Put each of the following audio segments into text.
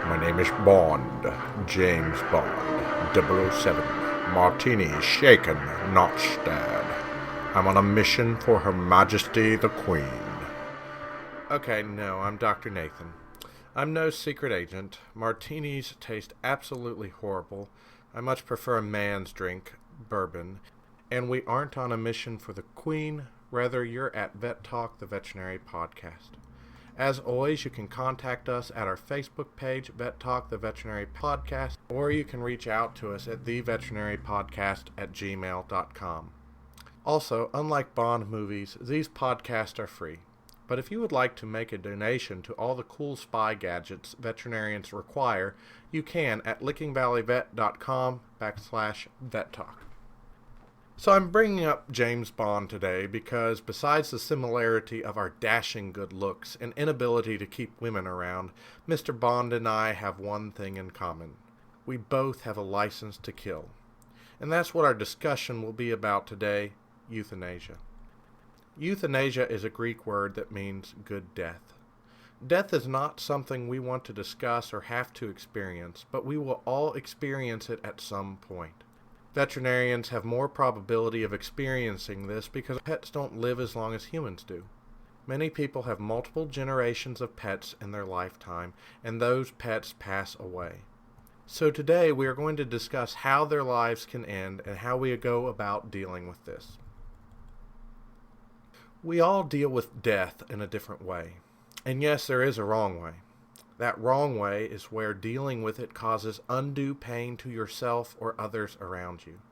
My name is Bond, James Bond, 007, Martini shaken, not stirred. I'm on a mission for Her Majesty the Queen. Okay, no, I'm Dr. Nathan. I'm no secret agent. Martinis taste absolutely horrible. I much prefer a man's drink, bourbon. And we aren't on a mission for the Queen. Rather, you're at Vet Talk, the veterinary podcast. As always, you can contact us at our Facebook page, Vet Talk, the veterinary podcast, or you can reach out to us at theveterinarypodcast@gmail.com. Also, unlike Bond movies, these podcasts are free. But if you would like to make a donation to all the cool spy gadgets veterinarians require, you can at lickingvalleyvet.com/vettalk. So I'm bringing up James Bond today because besides the similarity of our dashing good looks and inability to keep women around, Mr. Bond and I have one thing in common. We both have a license to kill. And that's what our discussion will be about today, euthanasia. Euthanasia is a Greek word that means good death. Death is not something we want to discuss or have to experience, but we will all experience it at some point. Veterinarians have more probability of experiencing this because pets don't live as long as humans do. Many people have multiple generations of pets in their lifetime, and those pets pass away. So today we are going to discuss how their lives can end and how we go about dealing with this. We all deal with death in a different way. And yes, there is a wrong way. That wrong way is where dealing with it causes undue pain to yourself or others around you.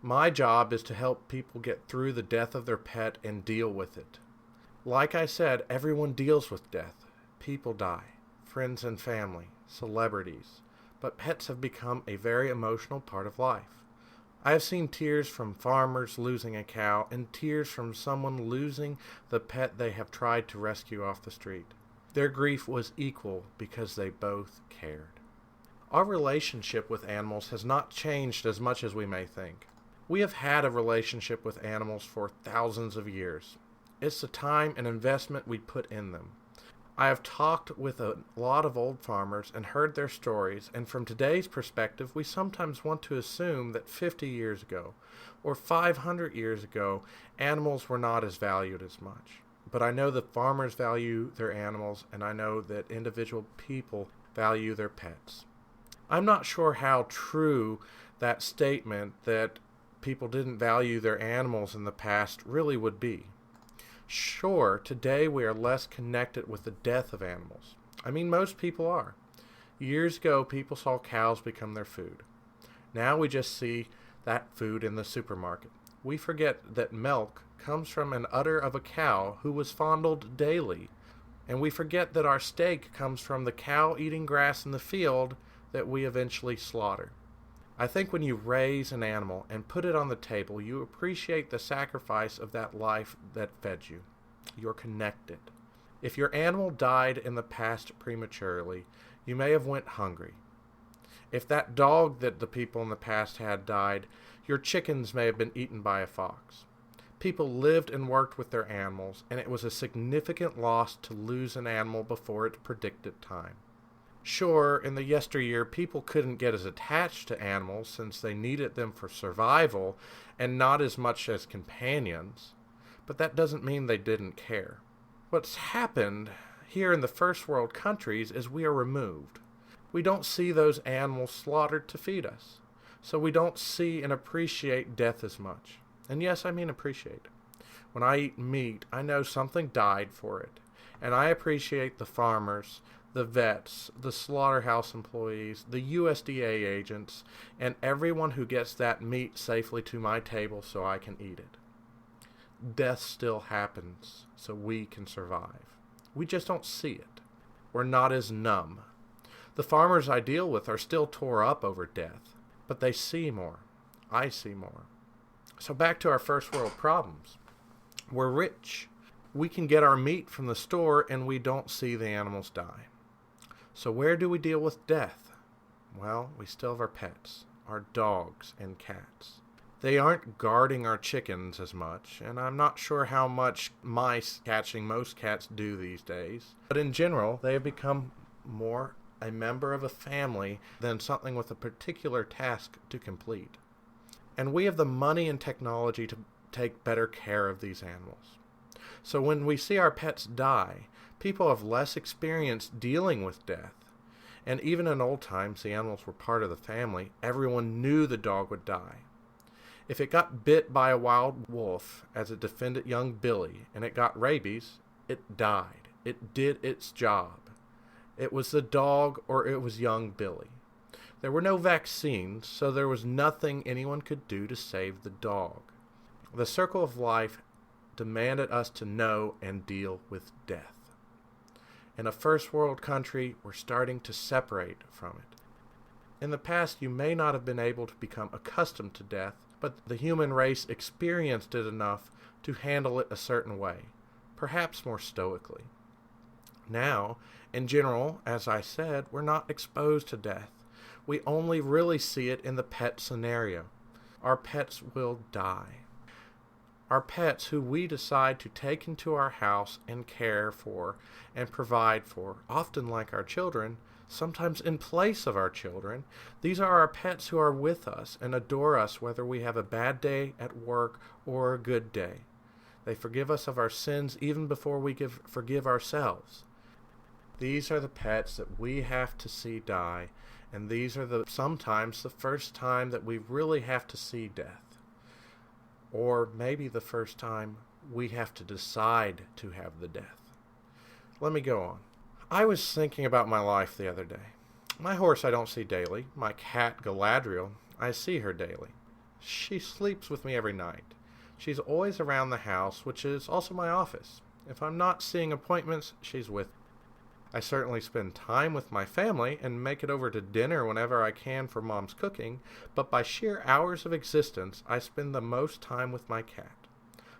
My job is to help people get through the death of their pet and deal with it. Like I said, everyone deals with death. People die, friends and family, celebrities. But pets have become a very emotional part of life. I have seen tears from farmers losing a cow and tears from someone losing the pet they have tried to rescue off the street. Their grief was equal because they both cared. Our relationship with animals has not changed as much as we may think. We have had a relationship with animals for thousands of years. It's the time and investment we put in them. I have talked with a lot of old farmers and heard their stories, and from today's perspective, we sometimes want to assume that 50 years ago or 500 years ago, animals were not as valued as much. But I know that farmers value their animals, and I know that individual people value their pets. I'm not sure how true that statement that people didn't value their animals in the past really would be. Sure, today we are less connected with the death of animals. I mean, most people are. Years ago, people saw cows become their food. Now we just see that food in the supermarket. We forget that milk comes from an udder of a cow who was fondled daily. And we forget that our steak comes from the cow eating grass in the field that we eventually slaughter. I think when you raise an animal and put it on the table, you appreciate the sacrifice of that life that fed you. You're connected. If your animal died in the past prematurely, you may have went hungry. If that dog that the people in the past had died, your chickens may have been eaten by a fox. People lived and worked with their animals, and it was a significant loss to lose an animal before its predicted time. Sure, in the yesteryear, people couldn't get as attached to animals since they needed them for survival and not as much as companions, but that doesn't mean they didn't care. What's happened here in the first world countries is we are removed. We don't see those animals slaughtered to feed us, so we don't see and appreciate death as much. And yes, I mean appreciate. When I eat meat, I know something died for it. And I appreciate the farmers, the vets, the slaughterhouse employees, the USDA agents, and everyone who gets that meat safely to my table so I can eat it. Death still happens, so we can survive. We just don't see it. We're not as numb. The farmers I deal with are still tore up over death, but they see more. I see more. So back to our first world problems. We're rich. We can get our meat from the store and we don't see the animals die. So where do we deal with death? Well, we still have our pets, our dogs and cats. They aren't guarding our chickens as much, and I'm not sure how much mice catching most cats do these days. But in general, they have become more a member of a family than something with a particular task to complete. And we have the money and technology to take better care of these animals. So when we see our pets die, people have less experience dealing with death. And even in old times, the animals were part of the family. Everyone knew the dog would die. If it got bit by a wild wolf as it defended young Billy and it got rabies, it died. It did its job. It was the dog or it was young Billy. There were no vaccines, so there was nothing anyone could do to save the dog. The circle of life demanded us to know and deal with death. In a first world country, we're starting to separate from it. In the past, you may not have been able to become accustomed to death, but the human race experienced it enough to handle it a certain way, perhaps more stoically. Now, in general, as I said, we're not exposed to death. We only really see it in the pet scenario. Our pets will die. Our pets who we decide to take into our house and care for and provide for, often like our children, sometimes in place of our children. These are our pets who are with us and adore us whether we have a bad day at work or a good day. They forgive us of our sins even before we forgive ourselves. These are the pets that we have to see die, and these are sometimes the first time that we really have to see death. Or maybe the first time we have to decide to have the death. Let me go on. I was thinking about my life the other day. My horse I don't see daily. My cat Galadriel, I see her daily. She sleeps with me every night. She's always around the house, which is also my office. If I'm not seeing appointments, she's with me. I certainly spend time with my family and make it over to dinner whenever I can for Mom's cooking, but by sheer hours of existence, I spend the most time with my cat.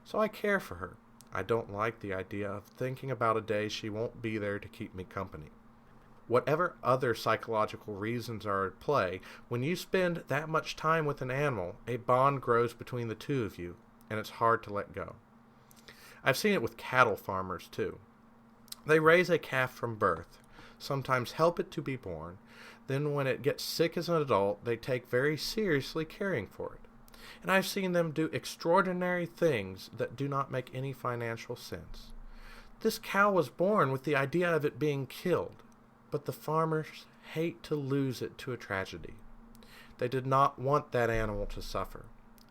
So I care for her. I don't like the idea of thinking about a day she won't be there to keep me company. Whatever other psychological reasons are at play, when you spend that much time with an animal, a bond grows between the two of you, and it's hard to let go. I've seen it with cattle farmers, too. They raise a calf from birth, sometimes help it to be born. Then when it gets sick as an adult, they take very seriously caring for it. And I've seen them do extraordinary things that do not make any financial sense. This cow was born with the idea of it being killed, but the farmers hate to lose it to a tragedy. They did not want that animal to suffer.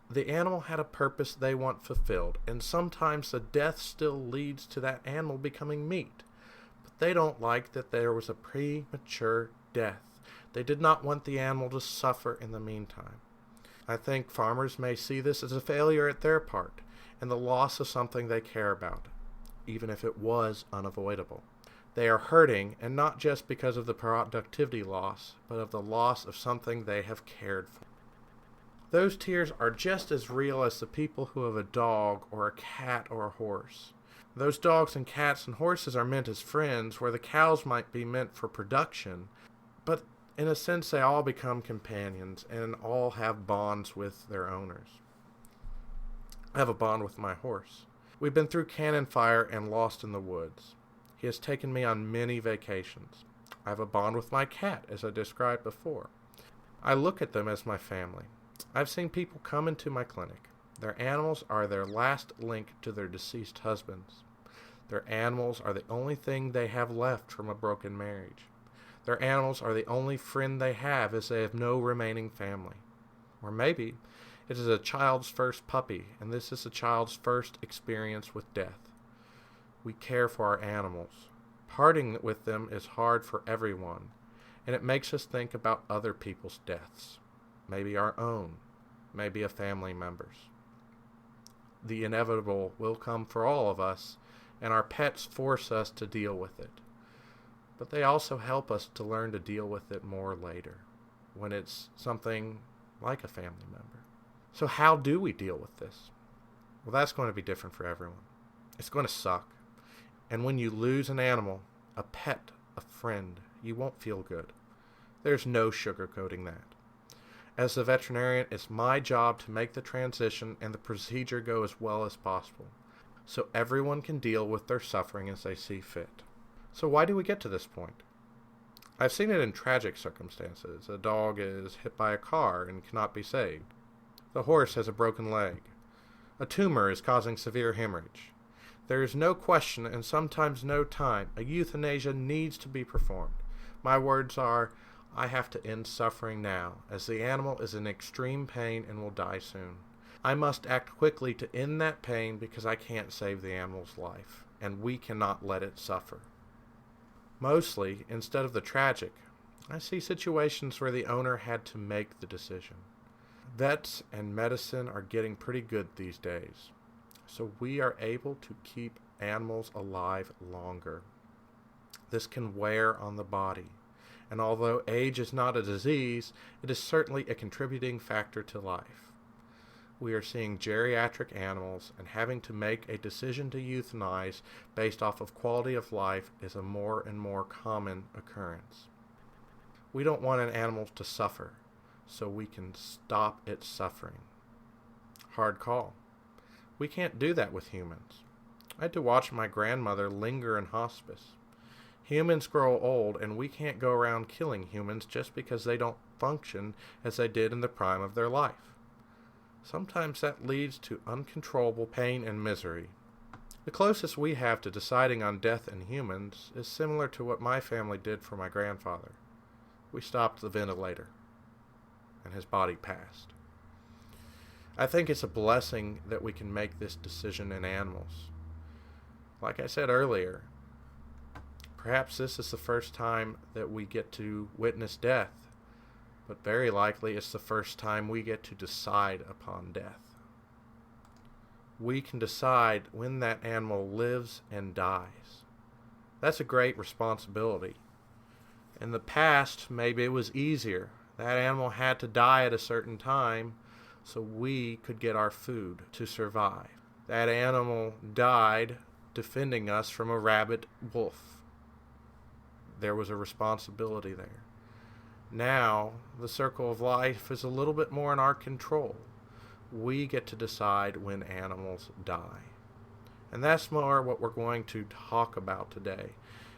The animal had a purpose they want fulfilled, and sometimes the death still leads to that animal becoming meat. But they don't like that there was a premature death. They did not want the animal to suffer in the meantime. I think farmers may see this as a failure at their part, and the loss of something they care about, even if it was unavoidable. They are hurting, and not just because of the productivity loss, but of the loss of something they have cared for. Those tears are just as real as the people who have a dog or a cat or a horse. Those dogs and cats and horses are meant as friends, where the cows might be meant for production, but in a sense they all become companions and all have bonds with their owners. I have a bond with my horse. We've been through cannon fire and lost in the woods. He has taken me on many vacations. I have a bond with my cat, as I described before. I look at them as my family. I've seen people come into my clinic. Their animals are their last link to their deceased husbands. Their animals are the only thing they have left from a broken marriage. Their animals are the only friend they have, as they have no remaining family. Or maybe it is a child's first puppy, and this is a child's first experience with death. We care for our animals. Parting with them is hard for everyone, and it makes us think about other people's deaths. Maybe our own, maybe a family member's. The inevitable will come for all of us, and our pets force us to deal with it. But they also help us to learn to deal with it more later, when it's something like a family member. So how do we deal with this? Well, that's going to be different for everyone. It's going to suck. And when you lose an animal, a pet, a friend, you won't feel good. There's no sugarcoating that. As a veterinarian, it's my job to make the transition and the procedure go as well as possible, so everyone can deal with their suffering as they see fit. So why do we get to this point? I've seen it in tragic circumstances. A dog is hit by a car and cannot be saved. The horse has a broken leg. A tumor is causing severe hemorrhage. There is no question and sometimes no time. A euthanasia needs to be performed. My words are, I have to end suffering now, as the animal is in extreme pain and will die soon. I must act quickly to end that pain because I can't save the animal's life, and we cannot let it suffer. Mostly, instead of the tragic, I see situations where the owner had to make the decision. Vets and medicine are getting pretty good these days, so we are able to keep animals alive longer. This can wear on the body, and although age is not a disease, it is certainly a contributing factor to life. We are seeing geriatric animals, and having to make a decision to euthanize based off of quality of life is a more and more common occurrence. We don't want an animal to suffer, so we can stop its suffering. Hard call. We can't do that with humans. I had to watch my grandmother linger in hospice. Humans grow old, and we can't go around killing humans just because they don't function as they did in the prime of their life. Sometimes that leads to uncontrollable pain and misery. The closest we have to deciding on death in humans is similar to what my family did for my grandfather. We stopped the ventilator, and his body passed. I think it's a blessing that we can make this decision in animals. Like I said earlier, perhaps this is the first time that we get to witness death, but very likely it's the first time we get to decide upon death. We can decide when that animal lives and dies. That's a great responsibility. In the past, maybe it was easier. That animal had to die at a certain time so we could get our food to survive. That animal died defending us from a rabid wolf. There was a responsibility there. Now, the circle of life is a little bit more in our control. We get to decide when animals die. And that's more what we're going to talk about today,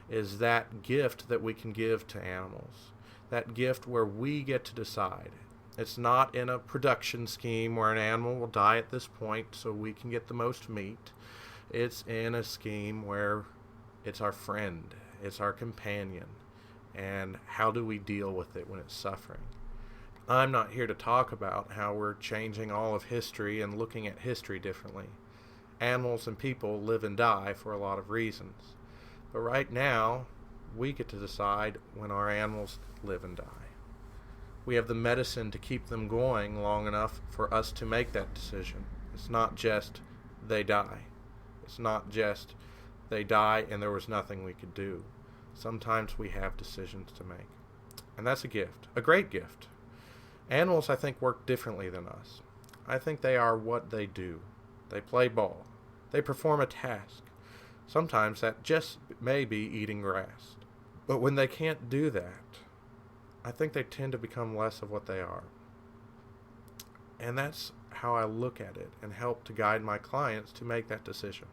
is that gift that we can give to animals. That gift where we get to decide. It's not in a production scheme where an animal will die at this point so we can get the most meat. It's in a scheme where it's our friend, it's our companion. And how do we deal with it when it's suffering? I'm not here to talk about how we're changing all of history and looking at history differently. Animals and people live and die for a lot of reasons. But right now, we get to decide when our animals live and die. We have the medicine to keep them going long enough for us to make that decision. It's not just they die. It's not just they die and there was nothing we could do. Sometimes we have decisions to make. And that's a gift. A great gift. Animals, I think, work differently than us. I think they are what they do. They play ball. They perform a task. Sometimes that just may be eating grass. But when they can't do that, I think they tend to become less of what they are. And that's how I look at it and help to guide my clients to make that decision.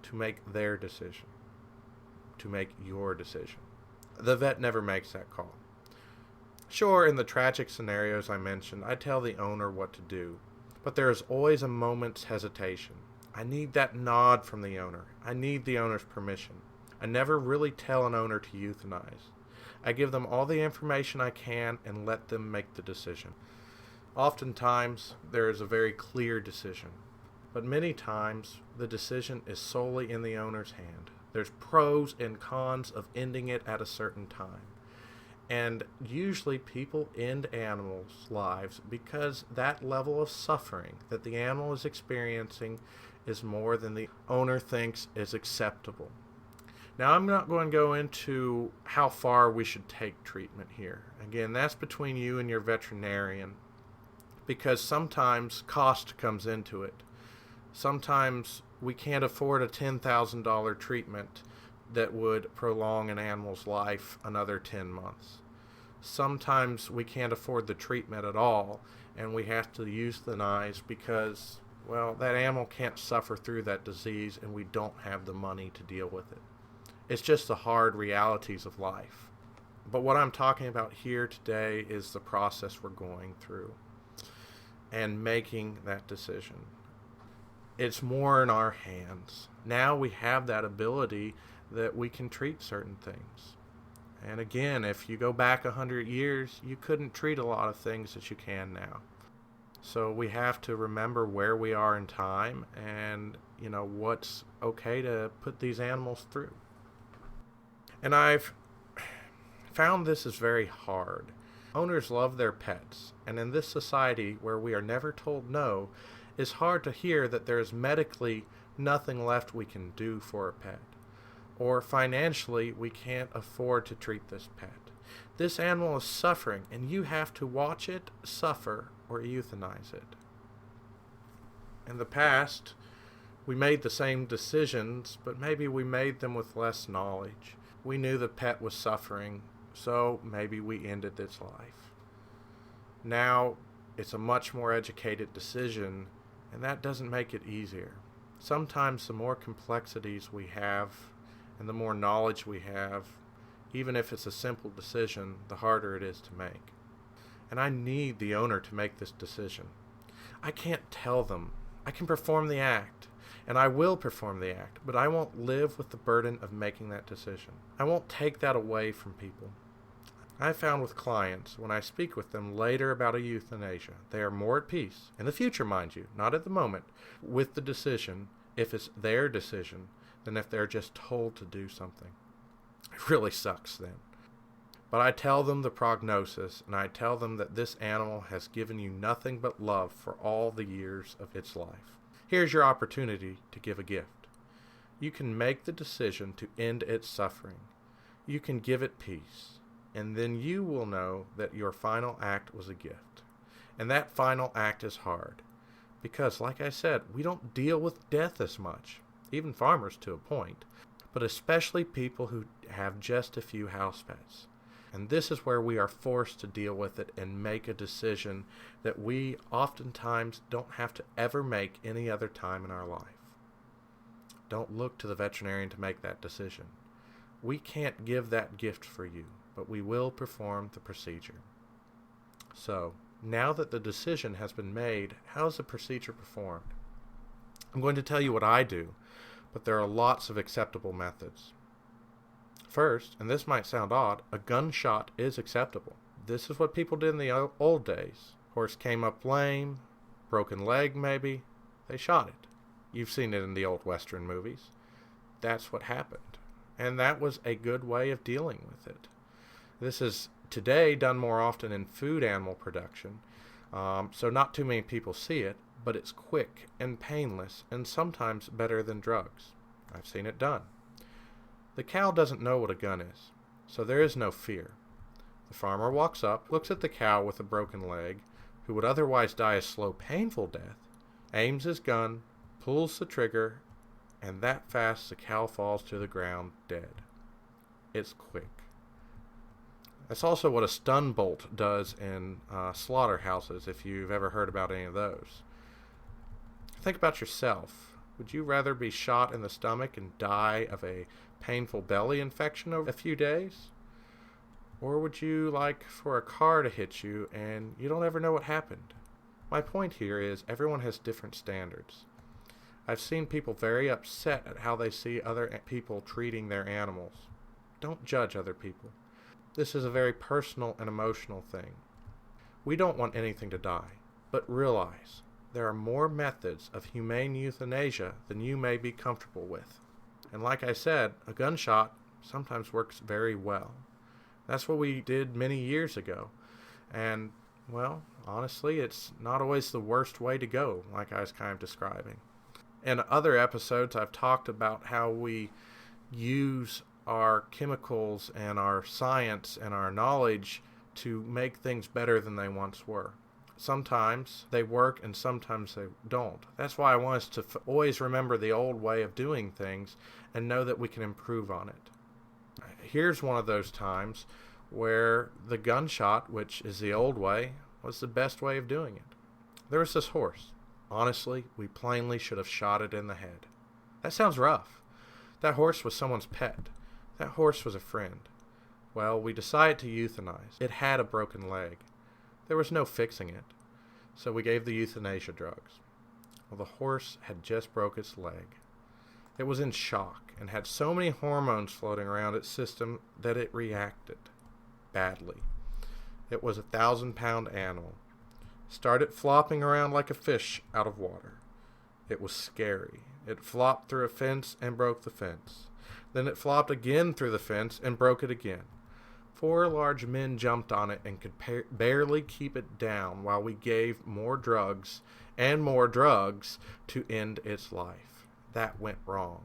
To make their decision. To make your decision. The vet never makes that call. Sure, in the tragic scenarios I mentioned, I tell the owner what to do, but there is always a moment's hesitation. I need that nod from the owner. I need the owner's permission. I never really tell an owner to euthanize. I give them all the information I can and let them make the decision. Oftentimes, there is a very clear decision, but many times, the decision is solely in the owner's hand. There's pros and cons of ending it at a certain time. And usually people end animals' lives because that level of suffering that the animal is experiencing is more than the owner thinks is acceptable. Now, I'm not going to go into how far we should take treatment here. Again, that's between you and your veterinarian, because sometimes cost comes into it. Sometimes we can't afford a $10,000 treatment that would prolong an animal's life another 10 months. Sometimes we can't afford the treatment at all, and we have to euthanize because, well, that animal can't suffer through that disease, and we don't have the money to deal with it. It's just the hard realities of life. But what I'm talking about here today is the process we're going through and making that decision. It's more in our hands. Now we have that ability that we can treat certain things. And again, if you go back 100 years, you couldn't treat a lot of things that you can now. So we have to remember where we are in time and, what's okay to put these animals through. And I've found this is very hard. Owners love their pets, and in this society where we are never told no, it's hard to hear that there is medically nothing left we can do for a pet, or financially we can't afford to treat this pet. This animal is suffering, and you have to watch it suffer or euthanize it. In the past, we made the same decisions, but maybe we made them with less knowledge. We knew the pet was suffering, so maybe we ended its life. Now, it's a much more educated decision, and that doesn't make it easier. Sometimes the more complexities we have, and the more knowledge we have, even if it's a simple decision, the harder it is to make. And I need the owner to make this decision. I can't tell them. I can perform the act, and I will perform the act, but I won't live with the burden of making that decision. I won't take that away from people. I found with clients, when I speak with them later about a euthanasia, they are more at peace, in the future, mind you, not at the moment, with the decision, if it's their decision, than if they're just told to do something. It really sucks then. But I tell them the prognosis, and I tell them that this animal has given you nothing but love for all the years of its life. Here's your opportunity to give a gift. You can make the decision to end its suffering. You can give it peace, and then you will know that your final act was a gift. And that final act is hard, because, like I said, we don't deal with death as much, even farmers to a point, but especially people who have just a few house pets. And this is where we are forced to deal with it and make a decision that we oftentimes don't have to ever make any other time in our life. Don't look to the veterinarian to make that decision. We can't give that gift for you, but we will perform the procedure. So, now that the decision has been made, how is the procedure performed? I'm going to tell you what I do, but there are lots of acceptable methods. First, and this might sound odd, a gunshot is acceptable. This is what people did in the old days. Horse came up lame, broken leg maybe, they shot it. You've seen it in the old Western movies. That's what happened. And that was a good way of dealing with it. This is today done more often in food animal production, so not too many people see it, but it's quick and painless and sometimes better than drugs. I've seen it done. The cow doesn't know what a gun is, so there is no fear. The farmer walks up, looks at the cow with a broken leg, who would otherwise die a slow, painful death, aims his gun, pulls the trigger, and that fast the cow falls to the ground dead. It's quick. That's also what a stun bolt does in slaughterhouses, if you've ever heard about any of those. Think about yourself. Would you rather be shot in the stomach and die of a painful belly infection over a few days? Or would you like for a car to hit you and you don't ever know what happened? My point here is everyone has different standards. I've seen people very upset at how they see other people treating their animals. Don't judge other people. This is a very personal and emotional thing. We don't want anything to die, but realize there are more methods of humane euthanasia than you may be comfortable with. And like I said, a gunshot sometimes works very well. That's what we did many years ago. And, well, honestly, it's not always the worst way to go, like I was kind of describing. In other episodes, I've talked about how we use our chemicals and our science and our knowledge to make things better than they once were. Sometimes they work and sometimes they don't. That's why I want us to always remember the old way of doing things and know that we can improve on it. Here's one of those times where the gunshot, which is the old way, was the best way of doing it. There was this horse. Honestly, we plainly should have shot it in the head. That sounds rough. That horse was someone's pet. That horse was a friend. Well, we decided to euthanize. It had a broken leg. There was no fixing it, so we gave the euthanasia drugs. Well, the horse had just broke its leg. It was in shock and had so many hormones floating around its system that it reacted badly. It was a 1,000-pound animal. Started flopping around like a fish out of water. It was scary. It flopped through a fence and broke the fence. Then it flopped again through the fence and broke it again. 4 large men jumped on it and could barely keep it down while we gave more drugs and more drugs to end its life. That went wrong.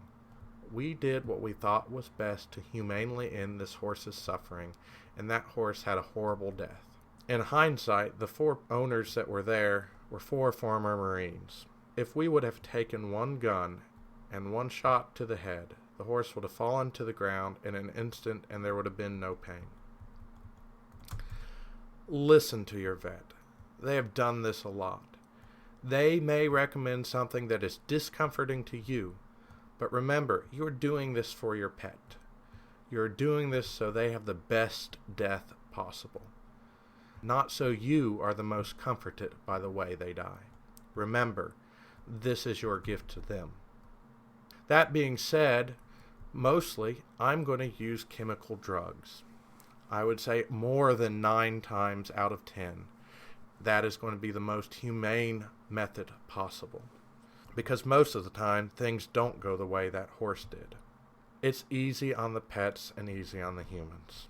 We did what we thought was best to humanely end this horse's suffering, and that horse had a horrible death. In hindsight, the 4 owners that were there were 4 former Marines. If we would have taken 1 gun and 1 shot to the head, the horse would have fallen to the ground in an instant and there would have been no pain. Listen to your vet. They have done this a lot. They may recommend something that is discomforting to you, but remember, you are doing this for your pet. You are doing this so they have the best death possible, not so you are the most comforted by the way they die. Remember, this is your gift to them. That being said, mostly I'm going to use chemical drugs. I would say more than 9 times out of 10. That is going to be the most humane method possible. Because most of the time, things don't go the way that horse did. It's easy on the pets and easy on the humans.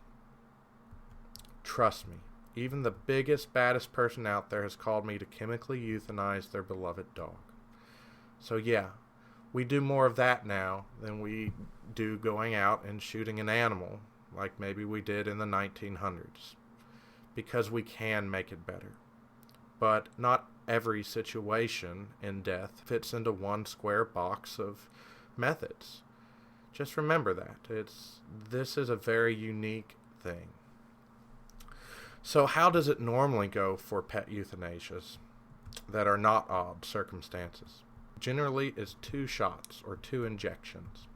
Trust me, even the biggest, baddest person out there has called me to chemically euthanize their beloved dog. So yeah, we do more of that now than we do going out and shooting an animal like maybe we did in the 1900s, because we can make it better. But not every situation in death fits into one square box of methods. Just remember that. This is a very unique thing. So how does it normally go for pet euthanasias that are not odd circumstances? Generally, it's 2 shots or 2 injections.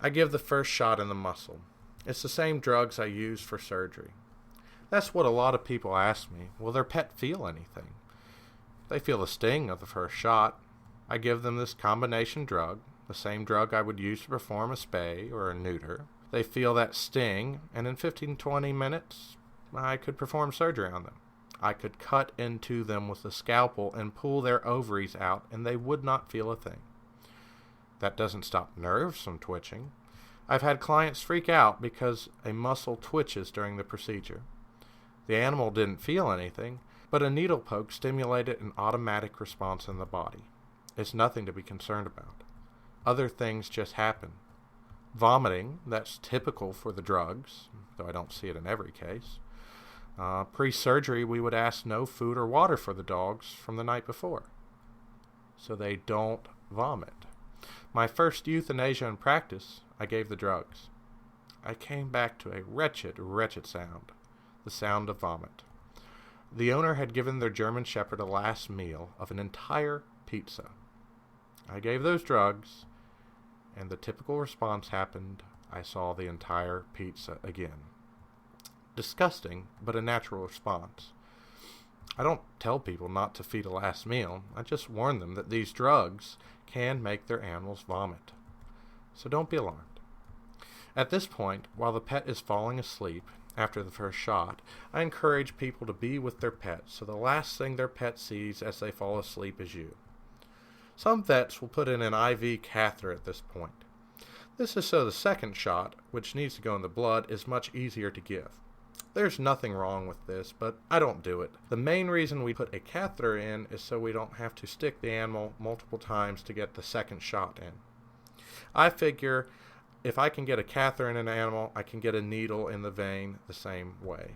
I give the first shot in the muscle. It's the same drugs I use for surgery. That's what a lot of people ask me. Will their pet feel anything? They feel the sting of the first shot. I give them this combination drug, the same drug I would use to perform a spay or a neuter. They feel that sting, and in 15-20 minutes, I could perform surgery on them. I could cut into them with a scalpel and pull their ovaries out, and they would not feel a thing. That doesn't stop nerves from twitching. I've had clients freak out because a muscle twitches during the procedure. The animal didn't feel anything, but a needle poke stimulated an automatic response in the body. It's nothing to be concerned about. Other things just happen. Vomiting, that's typical for the drugs, though I don't see it in every case. Pre-surgery, we would ask no food or water for the dogs from the night before, so they don't vomit. My first euthanasia in practice, I gave the drugs. I came back to a wretched, wretched sound, the sound of vomit. The owner had given their German Shepherd a last meal of an entire pizza. I gave those drugs, and the typical response happened. I saw the entire pizza again. Disgusting, but a natural response. I don't tell people not to feed a last meal. I just warn them that these drugs can make their animals vomit. So don't be alarmed. At this point, while the pet is falling asleep after the first shot, I encourage people to be with their pets, so the last thing their pet sees as they fall asleep is you. Some vets will put in an IV catheter at this point. This is so the second shot, which needs to go in the blood, is much easier to give. There's nothing wrong with this, but I don't do it. The main reason we put a catheter in is so we don't have to stick the animal multiple times to get the second shot in. I figure if I can get a catheter in an animal, I can get a needle in the vein the same way.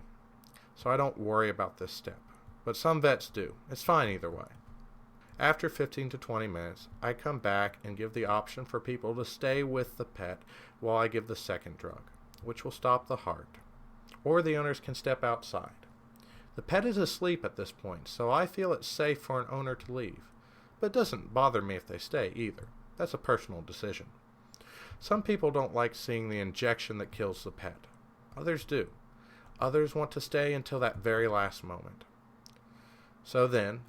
So I don't worry about this step. But some vets do. It's fine either way. After 15 to 20 minutes, I come back and give the option for people to stay with the pet while I give the second drug, which will stop the heart. Or the owners can step outside. The pet is asleep at this point, so I feel it's safe for an owner to leave. But it doesn't bother me if they stay either. That's a personal decision. Some people don't like seeing the injection that kills the pet. Others do. Others want to stay until that very last moment. So then,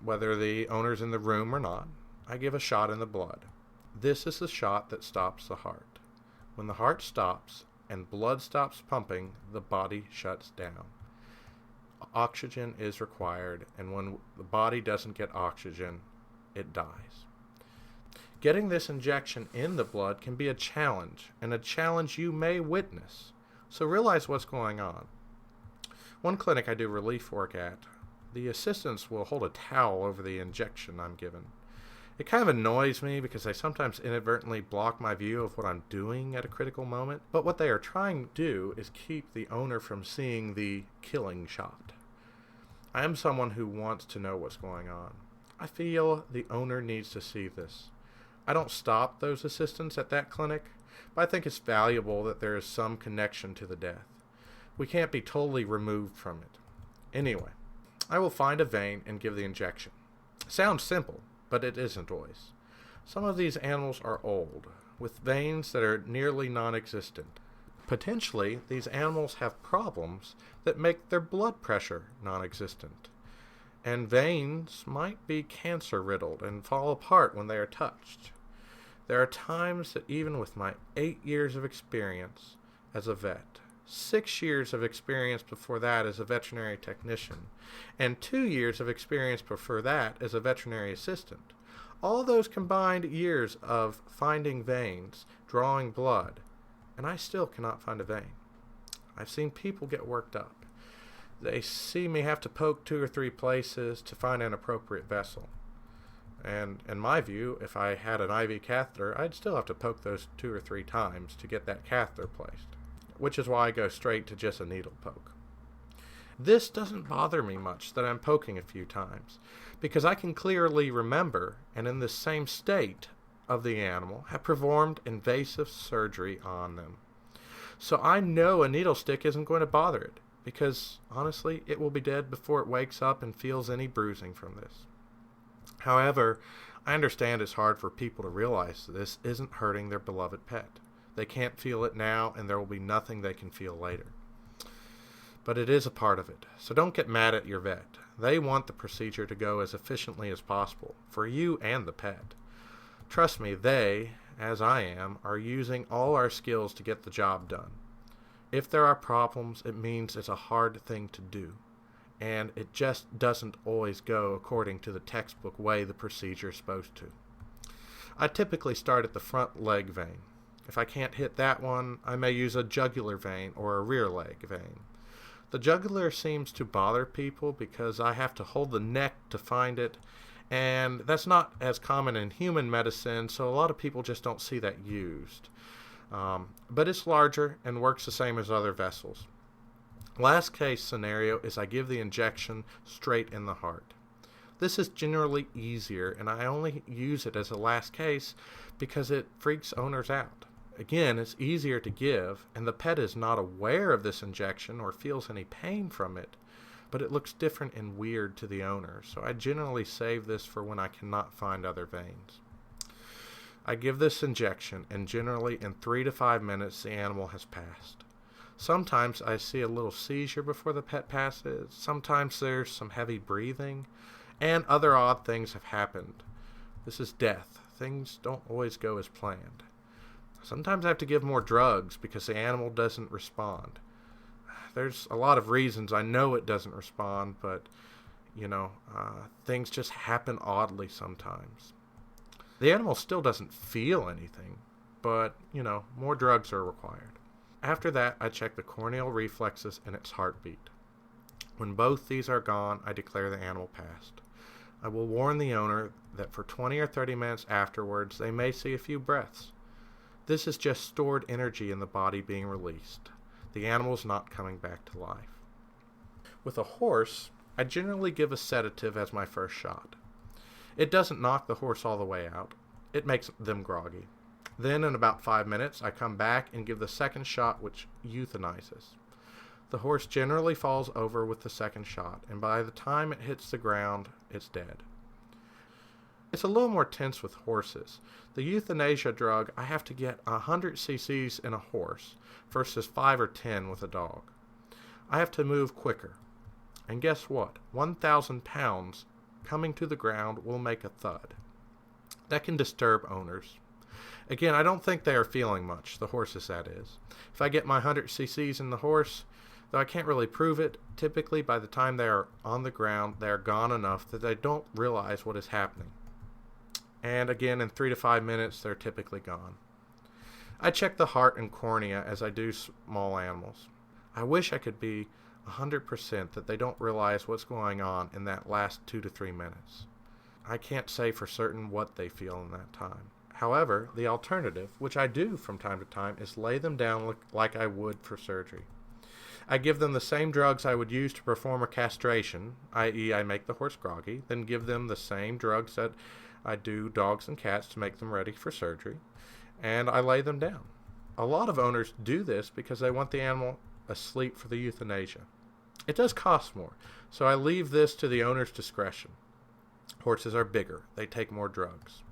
whether the owner's in the room or not, I give a shot in the blood. This is the shot that stops the heart. When the heart stops and blood stops pumping, the body shuts down. Oxygen is required, and when the body doesn't get oxygen, it dies. Getting this injection in the blood can be a challenge, and a challenge you may witness. So realize what's going on. One clinic I do relief work at, the assistants will hold a towel over the injection I'm given. It kind of annoys me because they sometimes inadvertently block my view of what I'm doing at a critical moment, but what they are trying to do is keep the owner from seeing the killing shot. I am someone who wants to know what's going on. I feel the owner needs to see this. I don't stop those assistants at that clinic, but I think it's valuable that there is some connection to the death. We can't be totally removed from it. Anyway, I will find a vein and give the injection. Sounds simple, but it isn't always. Some of these animals are old, with veins that are nearly non-existent. Potentially, these animals have problems that make their blood pressure non-existent. And veins might be cancer-riddled and fall apart when they are touched. There are times that even with my 8 years of experience as a vet, 6 years of experience before that as a veterinary technician, and 2 years of experience before that as a veterinary assistant, all those combined years of finding veins, drawing blood, and I still cannot find a vein. I've seen people get worked up. They see me have to poke 2 or 3 places to find an appropriate vessel. And in my view, if I had an IV catheter, I'd still have to poke those 2 or 3 times to get that catheter placed, which is why I go straight to just a needle poke. This doesn't bother me much that I'm poking a few times, because I can clearly remember, and in the same state of the animal, have performed invasive surgery on them. So I know a needle stick isn't going to bother it, because honestly, it will be dead before it wakes up and feels any bruising from this. However, I understand it's hard for people to realize this isn't hurting their beloved pet. They can't feel it now, and there will be nothing they can feel later. But it is a part of it, so don't get mad at your vet. They want the procedure to go as efficiently as possible, for you and the pet. Trust me, they, as I am, are using all our skills to get the job done. If there are problems, it means it's a hard thing to do, and it just doesn't always go according to the textbook way the procedure is supposed to. I typically start at the front leg vein. If I can't hit that one, I may use a jugular vein or a rear leg vein. The jugular seems to bother people because I have to hold the neck to find it, and that's not as common in human medicine, so a lot of people just don't see that used. But it's larger and works the same as other vessels. Last case scenario is I give the injection straight in the heart. This is generally easier, and I only use it as a last case because it freaks owners out. Again, it's easier to give, and the pet is not aware of this injection or feels any pain from it, but it looks different and weird to the owner, so I generally save this for when I cannot find other veins. I give this injection, and generally in 3 to 5 minutes the animal has passed. Sometimes I see a little seizure before the pet passes, sometimes there's some heavy breathing, and other odd things have happened. This is death. Things don't always go as planned. Sometimes I have to give more drugs because the animal doesn't respond. There's a lot of reasons I know it doesn't respond, but, things just happen oddly sometimes. The animal still doesn't feel anything, but, more drugs are required. After that, I check the corneal reflexes and its heartbeat. When both these are gone, I declare the animal passed. I will warn the owner that for 20 or 30 minutes afterwards, they may see a few breaths. This is just stored energy in the body being released. The animal is not coming back to life. With a horse, I generally give a sedative as my first shot. It doesn't knock the horse all the way out. It makes them groggy. Then in about 5 minutes, I come back and give the second shot, which euthanizes. The horse generally falls over with the second shot, and by the time it hits the ground, it's dead. It's a little more tense with horses. The euthanasia drug, I have to get 100 cc's in a horse versus 5 or 10 with a dog. I have to move quicker. And guess what? 1,000 pounds coming to the ground will make a thud. That can disturb owners. Again, I don't think they are feeling much, the horses that is. If I get my 100 cc's in the horse, though I can't really prove it, typically by the time they are on the ground, they are gone enough that they don't realize what is happening. And again, in 3 to 5 minutes, they're typically gone. I check the heart and cornea as I do small animals. I wish I could be 100% that they don't realize what's going on in that last 2 to 3 minutes. I can't say for certain what they feel in that time. However, the alternative, which I do from time to time, is lay them down like I would for surgery. I give them the same drugs I would use to perform a castration, i.e. I make the horse groggy, then give them the same drugs that I do dogs and cats to make them ready for surgery, and I lay them down. A lot of owners do this because they want the animal asleep for the euthanasia. It does cost more, so I leave this to the owner's discretion. Horses are bigger. They take more drugs.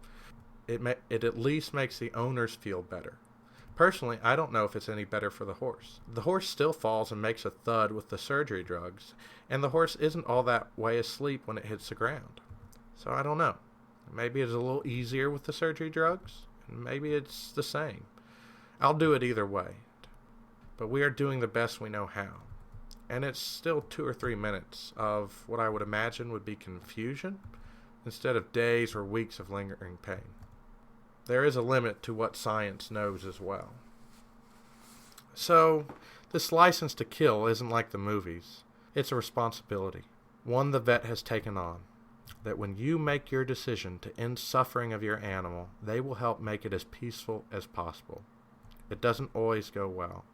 It at least makes the owners feel better. Personally, I don't know if it's any better for the horse. The horse still falls and makes a thud with the surgery drugs, and the horse isn't all that way asleep when it hits the ground. So I don't know. Maybe it's a little easier with the surgery drugs, and maybe it's the same. I'll do it either way. But we are doing the best we know how. And it's still 2 or 3 minutes of what I would imagine would be confusion instead of days or weeks of lingering pain. There is a limit to what science knows as well. So, this license to kill isn't like the movies. It's a responsibility, one the vet has taken on, that when you make your decision to end suffering of your animal, they will help make it as peaceful as possible. It doesn't always go well,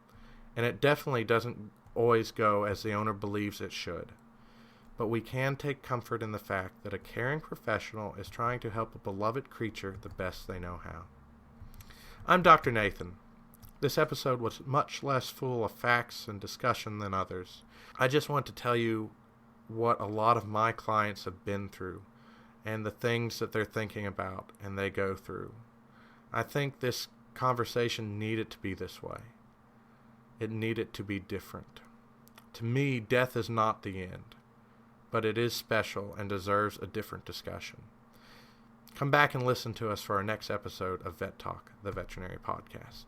and it definitely doesn't always go as the owner believes it should. But we can take comfort in the fact that a caring professional is trying to help a beloved creature the best they know how. I'm Dr. Nathan. This episode was much less full of facts and discussion than others. I just want to tell you what a lot of my clients have been through and the things that they're thinking about and they go through. I think this conversation needed to be this way. It needed to be different. To me, death is not the end, but it is special and deserves a different discussion. Come back and listen to us for our next episode of Vet Talk, the veterinary podcast.